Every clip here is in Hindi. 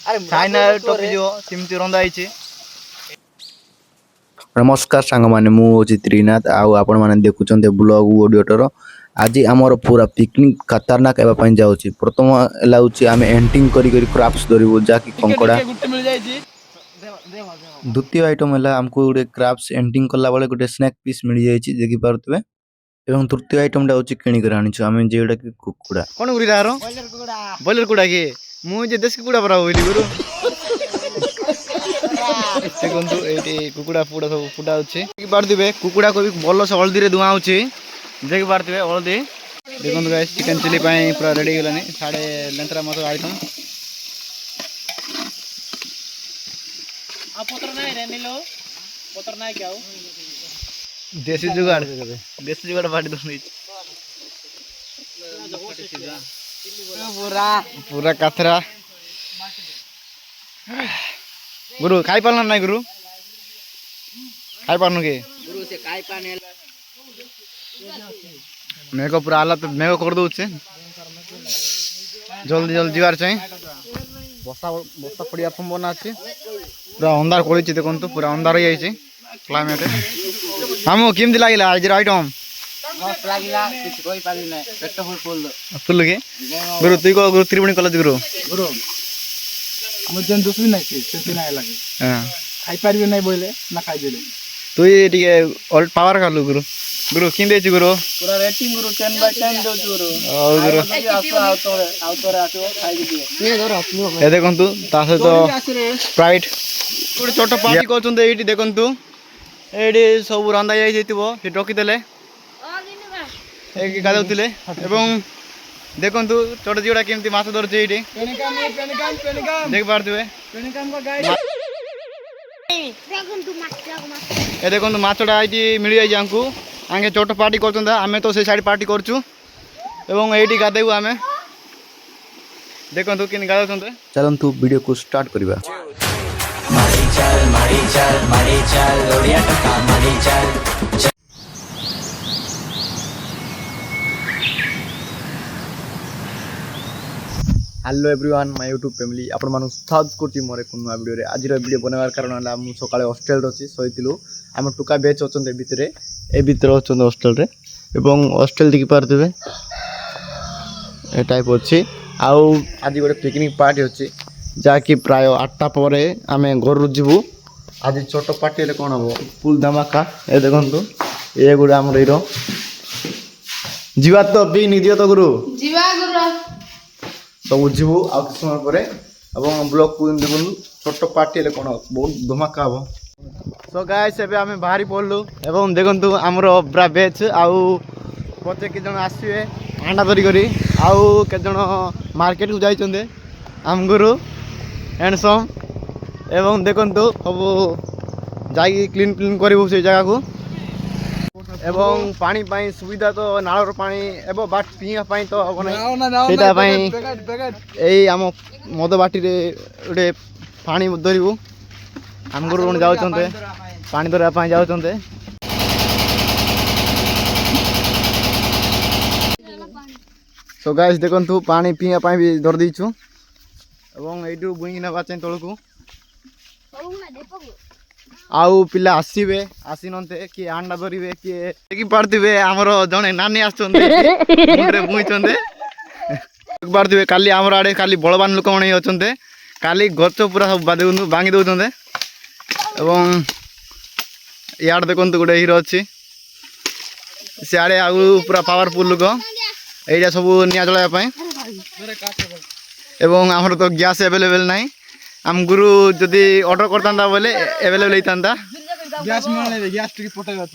चाइना टपी जो सिमती रंदा आइछि। नमस्कार सांग माने मु होची त्रिनाथ आउ आपण माने देखुचंते ब्लॉग ऑडियोटर आज आमर पूरा पिकनिक खतरनाक एबा पई जाउची। प्रथम लाउची आमे एंटिंग करी करी क्राफ्ट्स धरिबो जाकी कंकड़ा गुट्टे मिल जाइछि। द्वितीय आइटम हला हमको गुटे क्राफ्ट्स एंटिंग करला बेले गुटे स्नैक पीस मिल जाइछि देखि पारतबे। एवं तृतीय आइटम डा होची किणी कर आनिछु आमे जेडा कि कुकुड़ा कोन गुरी दारो बॉयलर कुड़ा के मु जे देसी कुड़ा बरा होइली गुरु देखंतु एटी कुकुड़ा पुड़ा सब फुटा होछि कि पारदिबे कुकुड़ा को भी बोलो से हल्दी रे धुआ होछि देखि पारदिबे हल्दी देखंतु गाइस चिकन चिली पई पूरा रेडी गेलानी साडे लेंतरा मतो आइटम आ पत्र नाही रे नीलो पत्र नाही क्या देसी जुगाड़ बाटी दोनी पूरा पूरा कथरा गुरु खाई पारना नहीं गुरु खाई पारनु के गुरु से खाई पाने मेरे को पूरा हालत मेरे को कर दो जल्दी जल्दी जीवार चाहिए बसा बसा पड़िया संभावना अच्छी पूरा अंधार कोड़ी देखो तो पूरा अंधार हो जाए क्लाइमेट हम केमती लगे आज आइटम फुल के गुरु तुई को गुरु त्रिवेणी कॉलेज गुरु गुरु मुझे दूसरी नहीं से नहीं लगे खाई पारिबे नहीं बोले ना खाई देले तुई टिके ऑल पावर कर लु गुरु गुरु किन देछि गुरु पूरा रेटिंग गुरु 10/10 दो गुरु ओ गुरु आउतो खाई दिए ये धर अपनो ए देखंतु ता सहित स्प्राइट गुरु छोटो पार्टी करछन एठी देखंतु एठी सब रंदा जाई जैतिबो से टोकी देले एक गादौतिले एवं देखंतु छोटो जियोडा केमती माछ धरछे एठी पेनिकाम देख पारथिबे पेनिकाम को गाइड ए देखंतु माछडा आइटी मिली जाई जानकू आगे छोटो पार्टी करछन आमे तो से साइड पार्टी करछु एवं एठी गादेउ आमे देखंतु किन गादौछन चलंतु वीडियो को स्टार्ट करिबा। मरी चल लोडिया टका मरी चल hello everyone my YouTube family आपण मानु स्वागत करछि मोर एक नया वीडियो रे। आज रो वीडियो बनावार कारण हला हम सकाळे हॉस्टल रो छी सोइतिलु हम टुका बेच अछन भितरे ए भितर अछन हॉस्टल रे एवं हॉस्टल देखि पारतबे ए टाइप अछि आउ आज गोटे पिकनिक पार्टी अछि जाकि प्राय 8टा परे आमे घर रु जिवु। आज छोटो पार्टी रे कोन हो फुल धमाका ए देखंतु ए गुडा हमर हिरो जीवा तो बी नि दियो तो गुरु जीवा गुरु सब जीवु आ किछ समय परे एवं ब्लॉग को देखंतु छोटो पार्टी रे कोन बहुत धमाका हो। सो गाइस एबे आमे बाहरी पड़लु एवं देखंतु हमरो ब्रा बेच आउ पचे के जण आसीबे अंडा धरी करी आउ के जण मार्केट को जाई चंदे हम गुरु हैंडसम एवं देखंतु सब जाई क्लीन क्लीन करबो से जगह को एवं पानी पाई सुविधा तो नाळर पानी एबो बाट पिया पाई तो होने सेटा पाई एई हम मद बाटी रे उडे पानी धरिबो हम गुरु कोन जाउ चंते पानी धरबा पाई जाउ चंते सो गाइस देखंतु पानी पिया पाई भी धर दीछु एवं एटू बुई नबा चें तळकू आउ पिला आसीबे आसीनते कि अंडा धरिबे कि देखि पारथिबे हमरो जणे नानी आछन्ते मुंडरे बुइचन्ते देख पारथिबे काली हमर आडे खाली बळवान लोक मणे अछन्ते काली गच पूरा सब बादे भांगी दउचन्ते एवं याड देखंतु गोटे हीरो अछि सियाडे आउ पूरा पावरफुल लोक एइडा सब निया जळाया पई एवं हमर तो गैस अवेलेबल नाही हम गुरु जदि ऑर्डर करतांदा बोले अवेलेबल होइतांदा गैस मिलने गैस टिक पटाई बात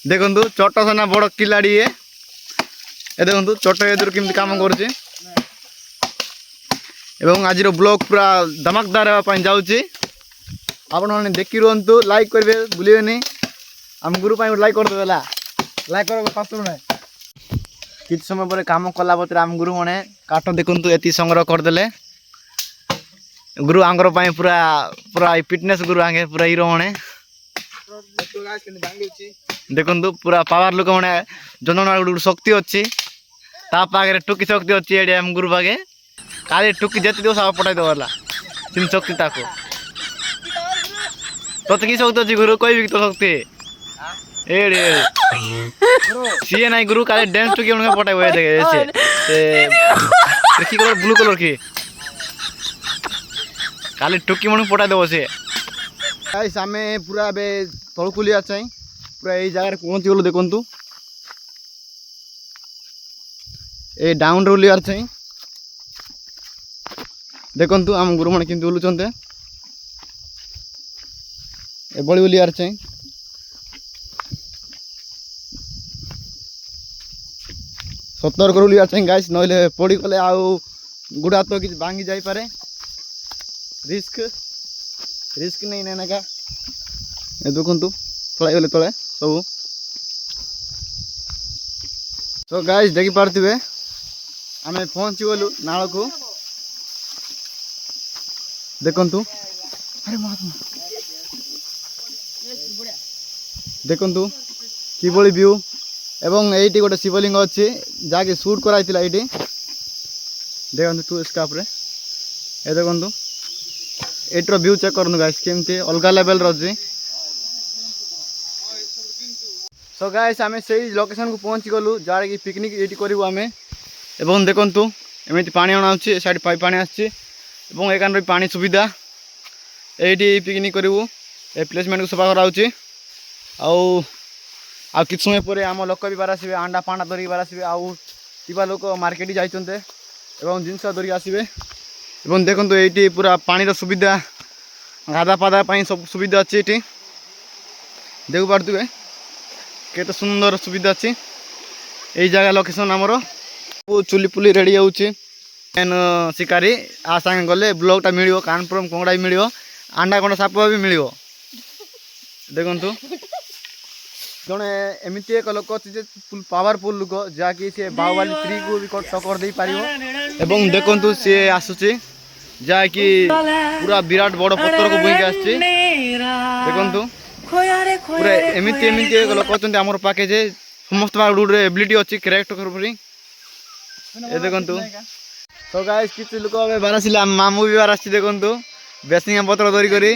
देखंतु छोटो सना बड़ किलाड़ी ए देखंतु छोटो एदुर किमति काम करछि एवं आज रो ब्लॉग पूरा धमाकेदार हेबा पई जाउछि आपण माने देखि रहंतु लाइक करबे भूलिबेनी हम गुरु पई लाइक कर देला लाइक करो फास्ट नहीं किछ समय परे काम कला बतरे हम गुरु माने काटो देखंतु एति संग्रह कर देले गुरु आंगर पाई पूरा पूरा फिटनेस गुरु आगे पूरा हीरो माने देखंतु पूरा पावर लोक माने जनन शक्ति अछि ता पागे टुकी शक्ति अछि एडे हम गुरु पागे काली टुकी जेति दिवस पटाई दो वाला तीन शक्ति ताको तो की शक्ति अच्छी गुरु कोई भी तो शक्ति एड़े सीए नहीं गुरु काले डांस तो की उनका पटा हुए देखे ऐसे की कलर ब्लू कलर की काले टुकी मन पटा दो से गाइस आमे पूरा बे तळकु लिया चाहि पूरा ए जगह पहुंची गलो देखंतु ए डाउन रो लियार चाहि देखंतु हम गुरु मन किंतु उलुचंते ए बळी लियार चाहि सतर्क रो लियार चाहि गाइस नइले पड़ी गले आउ गुडा तो कि भांगी जाई पारे रिस्क नहीं नेना का ए देखंतु पळाई गले तळे सब तो गाइस देखि पारथिबे आमे पहुंची गलु नाळ को देखंतु अरे महात्मा देखंतु कि बळी व्यू एवं एटी गोटे शिवलिंग अच्छी जाके शूट कराइतिला एटी देखंतु टू स्काप रे ए देखंतु एटर व्यू चेक करनु गाइस केमती अलगा लेवल रजी सो गाइस आमे सेही लोकेशन को पहुंची गलु जारे की पिकनिक एटी करिवु आमे एवं देखंतु एमिति पानी आना अछि साइड पाइप पानी आछि एवं एकान रे पानी सुविधा एटी पिकनिक करिवु ए प्लेसमेंट को सफा करा अछि आ किछ समय पर आम लोक भी बार आसबे अंडा पांडा धरिक बार आसबे आवा लोक मार्केट जाइचंते एवं जिनस धरिक आसबे एवं देखंतु एटी पूरा पानी रो सुविधा गाधा पादा पाई सब सुविधा अछि एटी देखु पारथुबे केते सुंदर सुविधा अछि एई जगह लोकेशन हमरो चुली पुली रेडी होउछि एन शिकारी आ संग गले ब्लॉग टा मिलियो कानपुरम कोंगडा भी मिलियो अंडा कोंडा साप भी मिलियो देखंतु जने एमिति एक लोक अछि जे पावरफुल लोक जाकि से बाहुबली 3 को भी टक्कर दे पारियो एवं देखंतु से आसुछि जाकि पूरा विराट बड़ पत्थर को बुई के आछि देखंतु पूरा एमिति एक लोक अछंती हमर पाके जे समस्त रोड रे एबिलिटी अछि करेक्ट करबरी ए देखंतु तो गाइस किछ लोक अबे बारासिला मामू भी बारासि देखंतु बेसिंगा पत्र धरि करी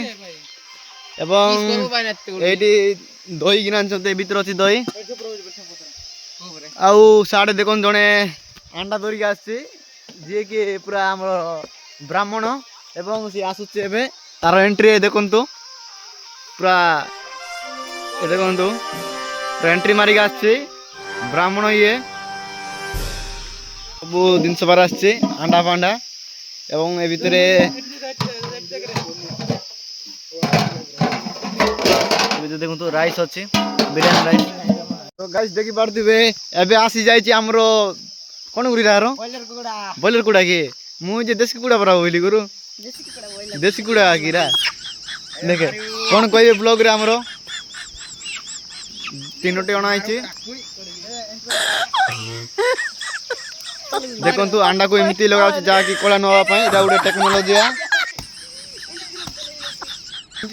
एवं एटी दही गिना भीतर अच्छी दही आउ साढ़े देखो जड़े अंडा धरिक आसी जी कि पूरा आम ब्राह्मण एवं सी आसुचे तार एंट्री देखंतु पूरा देखंतु एंट्री मारिक आसी ब्राह्मण ये सब जिनस बार आसी अंडा फांडा एवं ए भितर देखो तो राइस अच्छी बिरयानी राइस तो गाइस देखि पारथिबे एबे आसी जाइछि हमरो कोन गुरी रारो बॉयलर कुड़ा के मु जे देसी कुड़ा बरा होइली गुरु देसी कुड़ा गिरा देखे कोन कहबे ब्लॉग रे हमरो तीनोटे अणा आइछि देखंतु अंडा को एमिति लगाउ जा कि कोला नवा पई एटा उडे टेक्नोलॉजी आ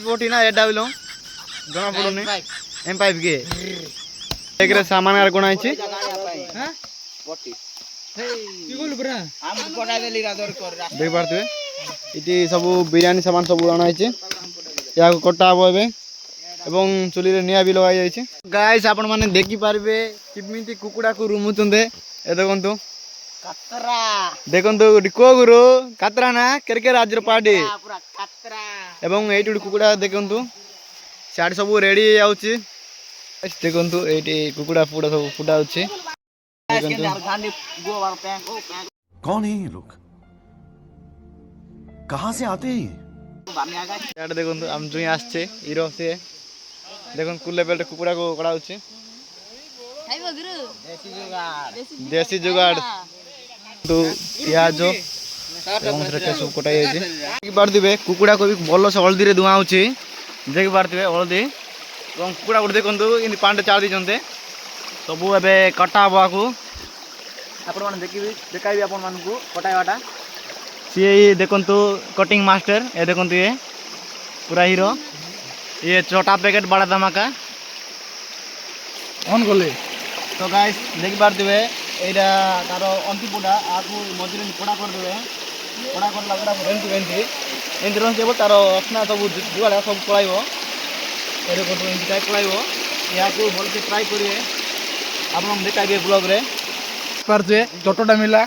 पोटी ना एटा बिलो जना पड़ोनी M5 के एक रे सामान आर कोन आइछि हां पोटी की बोल बरा हम कोटा देली रा दर कर देख पारथबे इति सब बिरयानी सामान सब आना आइछि या को कटा हबो एबे एवं चुली रे निया भी लगाई जाइछि गाइस आपण माने देखि पारबे किमिति कुकुडा को रुमुचंदे ए देखंतु कतरा देखंतु को गुरु कतरा ना केरके राज्य पाडी पूरा कतरा एवं एटु कुकुडा देखंतु साड़ी सब रेडी आउछि देखंतु एटी कुकुडा फुडा सब फुटा आउछि कौन है ये लोग कहां से आते हैं यार देखंतु हम जुई आछे हीरो से देखन कुल लेवल रे कुकुडा को कडाउछि खाइबो गुरु देसी जुगाड़ तो प्याज एवं रके सब कटाई आछि की बार दिबे कुकुडा को भी बोलो से हल्दी रे दुआ आउछि देख पारथिबे हल्दी एवं कुकुडा गुड देखंतु इन पांडे चार दिजंते सबु एबे कटा बाकू आपण मान देखिबी देखाइबी आपण मान को कटाइबाटा सी देखंतु कटिंग मास्टर ए देखंतु ये पूरा हीरो ये छोटा पैकेट बड़ा धमाका ऑन करले तो गाइस देख पारथिबे एटा तारो अंतिपुडा आकु मजरी पड़ा कर देबे पड़ा करला बड़ा रेंट ଏମିତି ରହିଯିବ ତାର ଅସନା ସବୁ ଯୁଆଡ଼େ ସବୁ ପଳାଇବ। ଏଇଟା ଏମିତି ଟାଇପ୍ ପଳାଇବ। ଏହାକୁ ଭଲସେ ଟ୍ରାଏ କରିବେ, ଆପଣଙ୍କୁ ଦେଖାଇବେ ବ୍ଲଗ୍ରେ। ପାରୁଛେ ଛୋଟଟା ମିଳିଲା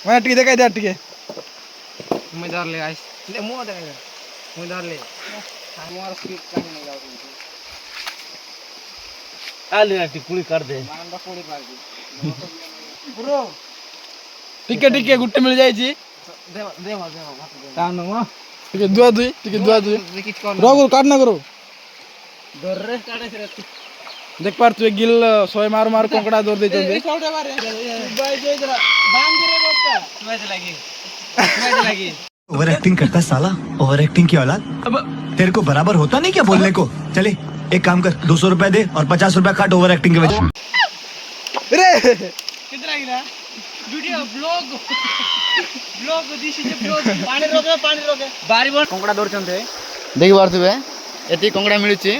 ମାନେ ଟିକେ ଦେଖାଇ ଦେ ଟିକେ। ମୁଇଁ ଧରଲି ଗାଇସ୍, ମୁଁ ଦେଖାଇ ମୁଇଁ ଧରଲି କୁଳି କରିଦେ। ଟିକେ ଟିକେ ଗୋଟେ ମିଳିଯାଇଛି। ଟିକେ ଧୁଆ ଧୁଇ ରହ କାଟ ନା କରୁ। देख पार्थे गिल 100 मार मार कंकड़ा दौड़ देते ओवर एक्टिंग करता है साला, ओवर एक्टिंग की औलाद। अब तेरे को बराबर होता नहीं क्या बोलने को? चले एक काम कर, 200 रुपए दे और 50 रुपए काट ओवर एक्टिंग के वजह। रे कितना गिला video blog blog this is blog पानी रोके बारी बोल कंकड़ा दौड़चंते देखि पारथुबे एती कंकड़ा मिलुची।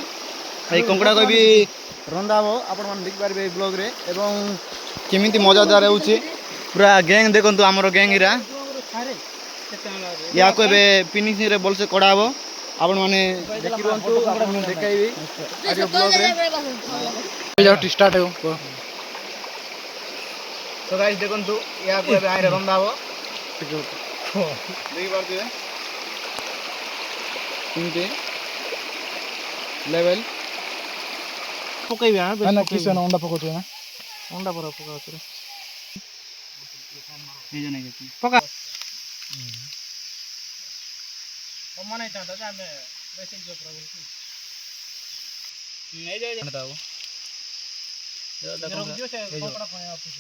এই କଙ୍କଡ଼ା ବି ରନ୍ଧା ହେବ, ଆପଣମାନେ ଦେଖିପାରିବେ ଏଇ ବ୍ଲଗ୍ରେ। ଏବଂ କେମିତି ମଜାଦାର ହେଉଛି ପୁରା ଗ୍ୟାଙ୍ଗ। ଦେଖନ୍ତୁ ଆମର ଗ୍ୟାଙ୍ଗ ଇରା ୟାକୁ ଏବେ ଫିନିସିଂରେ ଭଲସେ କଡ଼ା ହେବ। ଆପଣମାନେ ଦେଖି ରୁହନ୍ତୁ, ଆପଣଙ୍କୁ ଦେଖାଇବି ଆଜି ବ୍ଲଗ୍ରେ। ଷ୍ଟାର୍ଟ ହେବ ତ ଗାଇସ୍ ଦେଖନ୍ତୁ ୟାକୁ ଏବେ ଆଇରେ ରନ୍ଧା ହେବ। ଦେଖିପାରୁଥିବେ କେମିତି ଲେଭେଲ ପକେଇବି। ନା କିସ ନା ଅଣ୍ଡା ପକଉଛୁ ନା ଅଣ୍ଡା ପରା ପକାଉଛୁ ରେ ହେଇଜ ନାଇଁ କିଛି ପକା ମାନେ ଚାନ୍ତା ଯେ ଆମେ ବେଶୀ ଯୋ ପୁରା ବୋଲଛୁ ନେଇ ଯାଇ ଜାଣତା ହବ ରଖ ଦିଅ ସେ କପଡ଼ା ପାଇଁ ଅଫିସ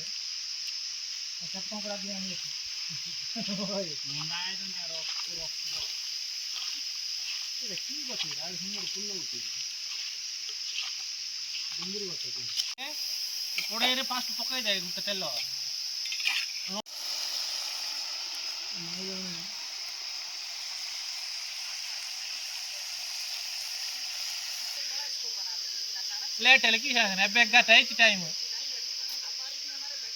ଆଚ୍ଛା କପଡ଼ା ଦିଆ ଆମେ ମୁଣ୍ଡା ଆଇଜନ ରଖ ଏରେ କି ଗତି ଆ ସୁନ୍ଦର ଫୁଲ ଉଠି ଡୁଙ୍ଗରି ଗତି କଡ଼େଇରେ ଫାଷ୍ଟ ପକାଇ ଦେ ଗୋଟେ ତେଲ ଲେଟ୍ ହେଲେ କି ଏବେ 11ଟା ହେଇଛି ଟାଇମ୍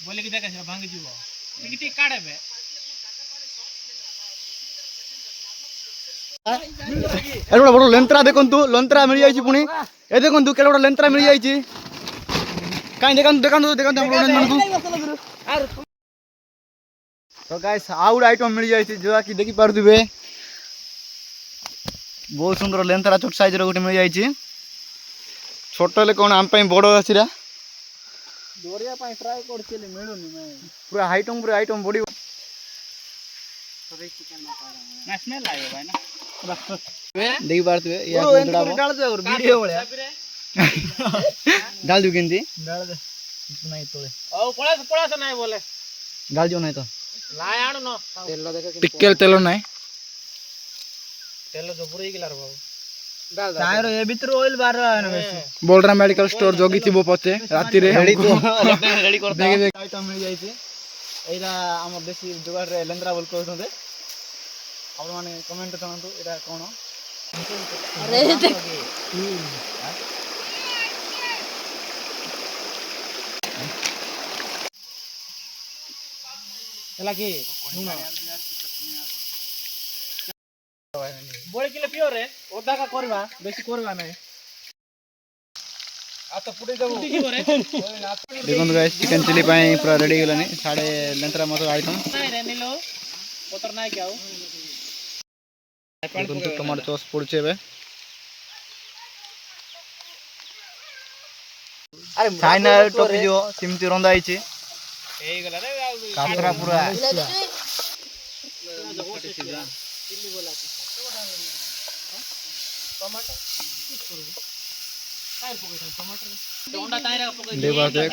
ବୋଲିକି ଦେଖେ ସେଟା ଭାଙ୍ଗିଯିବ। ଟିକେ ଟିକେ କାଢ଼େବେ ଏଟା ଗୋଟେ ବଡ଼ ଲେନ୍ତ୍ରା ଦେଖନ୍ତୁ। ଲେନ୍ତ୍ରା ମିଳିଯାଇଛି ପୁଣି ଏ ଦେଖନ୍ତୁ କେତେ ଗୋଟେ ଲେନ୍ତ୍ରା ମିଳିଯାଇଛି। କାଇଁ ଦେଖନ୍ତୁ ଦେଖନ୍ତୁ ଦେଖନ୍ତୁ ତ ଗାଇସ୍ ଆଉ ଗୋଟେ ଆଇଟମ୍ ମିଳିଯାଇଛି ଯାହାକି ଦେଖିପାରୁଥିବେ। ବହୁତ ସୁନ୍ଦର ଲେନ୍ତ୍ରା ଛୋଟ ସାଇଜ୍ର ଗୋଟେ ମିଳିଯାଇଛି। ଛୋଟ ହେଲେ କ'ଣ ଆମ ପାଇଁ ବଡ଼ ଆସିରା ଧରିବା ପାଇଁ ଟ୍ରାଏ କରୁଛି ମିଳୁନି ପୁରା ଆଇଟମ୍ ପୁରା ଆଇଟମ୍ ବଢ଼ିବ। ଦେଖିପାରୁଥିବେ ଡାଲ ଦୁ କେମିତି ଡାଲ ଯିବ ନାହିଁ ତ ଟିକେ ତେଲ ନାହିଁ ବଲରାମ ମେଡିକାଲ ଷ୍ଟୋର ଜଗିଥିବ ପଛେ ରାତିରେ ଆଇଟମ୍ ମିଳିଯାଇଛି। ଏଇଟା ଆମର ଦେଶୀ ଜୁଗାଡ଼ରେ ଲେନ୍ଦ୍ରା ବୋଲି କହୁଛନ୍ତି। ଆପଣମାନେ କମେଣ୍ଟରେ ଜଣାନ୍ତୁ ଏଇଟା କ'ଣ। ହେଲା କି ବଳି କିଲୋ ପିଓରେ ଅଧା କରିବା ବେଶୀ କରିବା ନାହିଁ। ଦେଖନ୍ତୁ ଗାଇସ୍ ଚିକେନ୍ ଚିଲି ପାଇଁ ପୁରା ରେଡ଼ି ହେଇଗଲାଣି। ସାଢ଼େ ଲେନ୍ତ୍ରା ମାଛ ଆଇଟମ୍ ଦେଖନ୍ତୁ ଟମାଟୋ ସସ୍ ପଡ଼ୁଛି ଏବେ। ଚାଇନା ଟପିଯିବ ସେମିତି ରନ୍ଧା ହେଇଛି। କାଠରା ପୁରା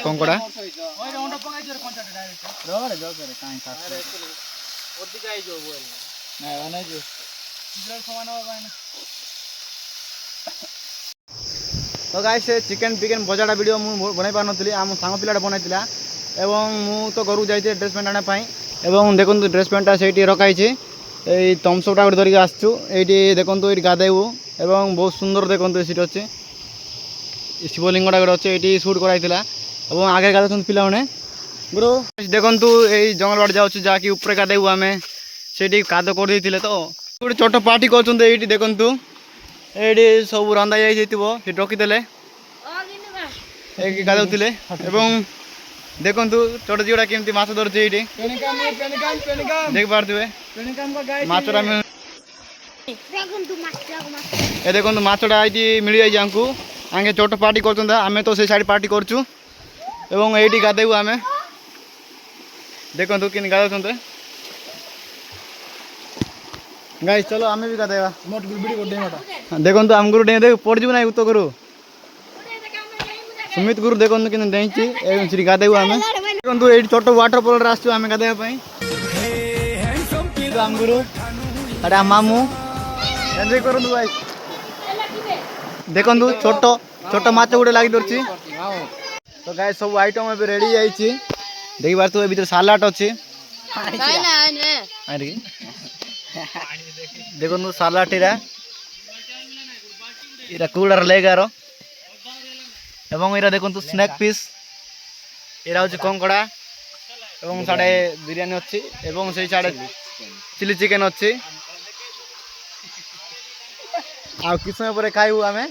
କଙ୍କଡ଼ା ତ ଗାଇସ୍ ସେ ଚିକେନ୍ ଫିକେନ୍ ଭଜାଟା ଭିଡ଼ିଓ ମୁଁ ବନାଇ ପାରୁନଥିଲି, ଆମ ସାଙ୍ଗ ପିଲାଟା ବନାଇଥିଲା। ଏବଂ ମୁଁ ତ ଘରକୁ ଯାଇଥିଲି ଡ୍ରେସ୍ ପ୍ୟାଣ୍ଟ ଆଣିବା ପାଇଁ। ଏବଂ ଦେଖନ୍ତୁ ଡ୍ରେସ୍ ପ୍ୟାଣ୍ଟଟା ସେଇଠି ରଖାହେଇଛି। ଏଇ ତମ୍ସଅପ୍ଟା ଗୋଟେ ଧରିକି ଆସିଛୁ। ଏଇଠି ଦେଖନ୍ତୁ ଏଇଠି ଗାଧେଇବୁ ଏବଂ ବହୁତ ସୁନ୍ଦର ଦେଖନ୍ତୁ ସେଠି ଅଛି ଶିବଲିଙ୍ଗଟା ଗୋଟେ ଅଛି। ଏଇଠି ସୁଟ୍ କରାଯାଇଥିଲା ଏବଂ ଆଗରେ ଗାଧଉଛନ୍ତି ପିଲାମାନେ। ବ୍ରୋ ଦେଖନ୍ତୁ ଏଇ ଜଙ୍ଗଲ ବାଟେ ଯାଉଛୁ ଯାହାକି ଉପରେ ଗାଧେଇବୁ ଆମେ। ସେଇଠି କାଦ କରିଦେଇଥିଲେ ତ ଗୋଟେ ଛୋଟ ପାର୍ଟି କରୁଛନ୍ତି ଏଇଠି ଦେଖନ୍ତୁ। ଏଇଠି ସବୁ ରନ୍ଧା ଯାଇଥିବ ସେଠି ରଖିଦେଲେ ଏଇଠି ଗାଧଉଥିଲେ ଏବଂ ଦେଖନ୍ତୁ ଛୋଟ ଝିଅଟା କେମିତି ମାଛ ଧରୁଛି ଏଇଠି ଦେଖିପାରୁଥିବେ ମାଛଟା ଏ ଦେଖନ୍ତୁ ମାଛଟା ଏଇଠି ମିଳିଯାଇଛି ଆମକୁ ଆଗେ ଛୋଟ ପାର୍ଟି କରୁଛନ୍ତି ଆମେ ତ ସେଇ ସାଇଡ୍ ପାର୍ଟି କରୁଛୁ ଏବଂ ଏଇଠି ଗାଧେଇବୁ ଆମେ ଦେଖନ୍ତୁ କେମିତି ଗାଧଉଛନ୍ତି ଗାଇସ୍ ଚलो ଆମେ ବି ଗାଧେଇବା ଦେଖନ୍ତୁ ଆମ ଗୁରୁ ଡେଇଁ ଦେଖ ପଡ଼ିଯିବୁ ନାହିଁ ଉତ ଗୁରୁ ସୁମିତ ଗୁରୁ ଦେଖନ୍ତୁ କେମିତି ଡେଇଁଛି ଏବଂ ସେଠି ଗାଧେଇବୁ ଆମେ ଦେଖନ୍ତୁ ଏଇଠି ଛୋଟ ୱାଟର ଫଲରେ ଆସିଛୁ ଆମେ ଗାଧେଇବା ପାଇଁ ଆମ ଗୁରୁ ଏଇଟା ମାମୁଁ ଏନ୍ଜୟ କରନ୍ତୁ ଭାଇ ଦେଖନ୍ତୁ ଛୋଟ ଛୋଟ ମାଛ ଗୋଟେ ଲାଗି ଧରୁଛି ତ ଗାଇସ୍ ସବୁ ଆଇଟମ୍ ଏବେ ରେଡ଼ି ହେଇଯାଇଛି ଦେଖିପାରୁଥିବ ଏ ଭିତରେ ସାଲାଡ଼ ଅଛି ଦେଖନ୍ତୁ ସାଲାଡ଼ ଏଇଟା କୁକୁଡ଼ାର ଲେଗ୍ ଆର ଏବଂ ଏଇଟା ଦେଖନ୍ତୁ ସ୍ନାକ୍ ପିସ୍ ଏଇଟା ହେଉଛି କଙ୍କଡ଼ା ଏବଂ ସାଡ଼େ ବିରିୟାନୀ ଅଛି ଏବଂ ସେଇ ସାଡ଼େ ଚିଲି ଚିକେନ୍ ଅଛି ଆଉ କିଛି ସମୟ ପରେ ଖାଇବୁ ଆମେ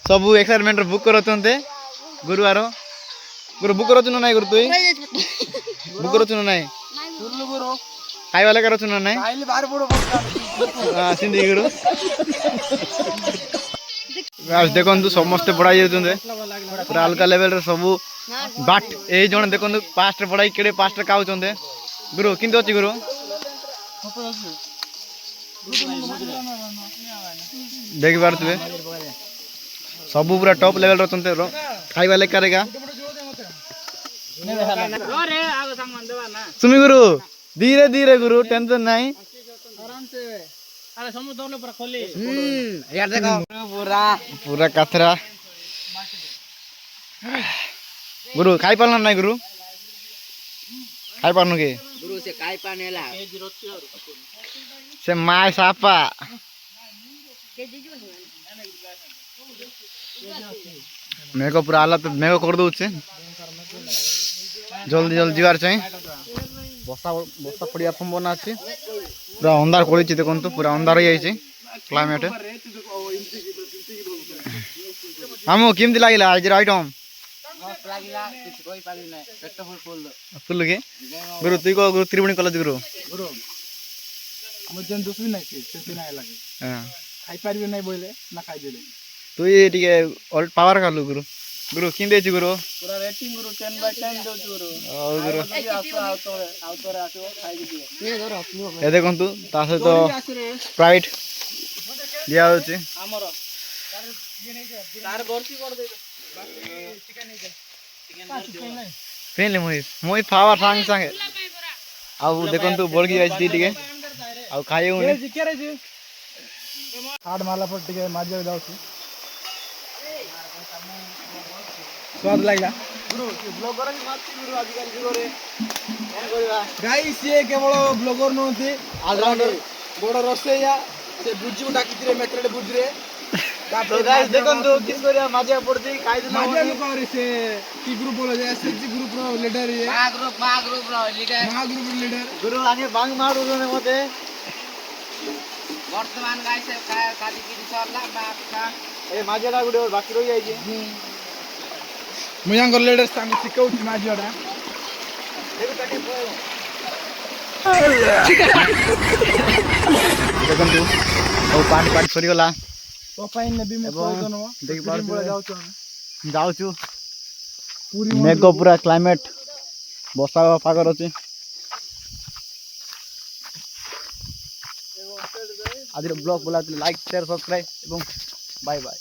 ସବୁ ଏକ୍ସାଇଟମେଣ୍ଟରେ ବୁକ୍ କରୁଛନ୍ତି ଗୁରୁବାର ଗୁରୁ ବୁକ୍ କରୁଛୁ ନା ନାଇଁ ଗୁରୁ ତୁଇ ବୁକ୍ କରୁଛୁ ନା ନାଇଁ ଖାଇବା ଲେଖା ଅଛୁ ନା ନାଇଁ ସିନ୍ଧି ଗୁରୁ ଦେଖନ୍ତୁ ସମସ୍ତେ ପଢ଼ାଇ ଯାଉଛନ୍ତି ପୁରା ଅଲଗା ଲେଭେଲରେ ସବୁ ବାଟ ଏଇ ଜଣେ ଦେଖନ୍ତୁ ପାଷ୍ଟରେ ପଢ଼ାଇ କେଡ଼େ ପାଷ୍ଟରେ ଖାଉଛନ୍ତି ଗୁରୁ କେମିତି ଅଛି ଗୁରୁ ଦେଖିପାରୁଥିବେ ସବୁ ପୁରା ଟପ୍ ଲେଭେଲରେ ଅଛନ୍ତି ଖାଇବା ଲେଖାରେ ଏକା ସୁମି ଗୁରୁ ଧୀରେ ଧୀରେ ଗୁରୁ ଟେନସନ୍ ନାହିଁ ପୁରା କାଥରା ଗୁରୁ ଖାଇ ପାରିଲ ନାଇଁ ଗୁରୁ ଖାଇ ପାରୁନୁ କି ସେ ମାଏ ସାପା ମେଘ ପୁରା ହାଲତ ମେଘ କରିଦଉଛି ଜଲ୍ଦି ଜଲ୍ଦି ଯିବାର ଚାହିଁ ବର୍ଷା ବର୍ଷା ପଡ଼ିବା ସମ୍ଭାବନା ଅଛି ପୁରା ଅନ୍ଧାର କରିଛି ଦେଖନ୍ତୁ ପୁରା ଅନ୍ଧାର ହେଇଯାଇଛି କ୍ଲାଇମେଟ୍ ଆମକୁ କେମିତି ଲାଗିଲା ଆଜିର ଆଇଟମ୍ ଫୁଲ କି ଗୁରୁ ତୁଇ କହ ଗୁରୁ ତ୍ରିବେଣୀ କଲେଜ ଗୁରୁ ଖାଇପାରିବେ ନାହିଁ ବୋଇଲେ ନା ଖାଇଦେଲେ ତୁଇ ଟିକେ ପାୱାର ଖାଲୁ ଗୁରୁ ଗୁରୁ କେମିତି ଅଛି ଗୁରୁ ପୁରା ରେଟିଂ ଗୁରୁ 10/10 ଦଉଛୁ ଗୁରୁ ହଉ ଗୁରୁ ଖାଇକି ଏ ଦେଖନ୍ତୁ ତା ସହିତ ସ୍ପ୍ରାଇଟ୍ ଦିଆଯାଉଛି ପିଇଲି ମୁଇଁ ପାୱାର ସାଙ୍ଗେ ସାଙ୍ଗେ ଆଉ ଦେଖନ୍ତୁ ବଳକି ଯାଇଛି ଟିକେ ଆଉ ଖାଇ ହଉନି ହାର୍ଡ ମାରିଲା ପରେ ଟିକେ ମାଜିବାକୁ ଯାଉଛି ସ୍ୱାଦ ଲାଗିଲା ଗାଈ ସିଏ କେବଳ ବ୍ଲଗର ନୁହନ୍ତି ଅଲରାଉଣ୍ଡର ବଡ଼ ରୋଷେଇଆ ସେ ବୁଝିବୁ ଡାକିଥିଲେ ମେଟ୍ରୋରେ ବୁଝିରେ ଦେଖନ୍ତୁ କିସ୍ କରିବା ମାଜିବାକୁ ପଡୁଛି ଖାଇଦେଲେ ସେ କି ଗ୍ରୁପ ବୋଲ ଏସଏଚଜି ଗ୍ରୁପର ଲିଡର ଇଏ ମା ଗ୍ରୁପର ଲିଡର ଗୁରୁ ଆଣି ବାଙ୍ଗ ମାରୁଛନ୍ତି ମତେ ବର୍ତ୍ତମାନ ଗାଈ ସେ ଖାଦି କିରି ସରଲା ବାପା ଏ ମାଜିଆଟା ଗୋଟେ ବାକି ରହିଯାଇଛି ମୁଁ ୟାଙ୍କର ଲିଡର ତାଙ୍କୁ ଶିଖଉଛି ମାଜିଆଟା ଦେଖନ୍ତୁ ଆଉ ପାଣି ପାଣି ସରିଗଲା ତ ପାଇଁ ନେବି ମୁଁ ଯାଉଛୁ ମେଘ ପୁରା କ୍ଲାଇମେଟ୍ ବର୍ଷା ପାଗର ଅଛି ଆଜିର ବ୍ଲଗ୍ ବୁଲାଉଥିଲି ଲାଇକ୍ ସେୟାର ସବସ୍କ୍ରାଇବ୍ ଏବଂ ବାଏ ବାଏ।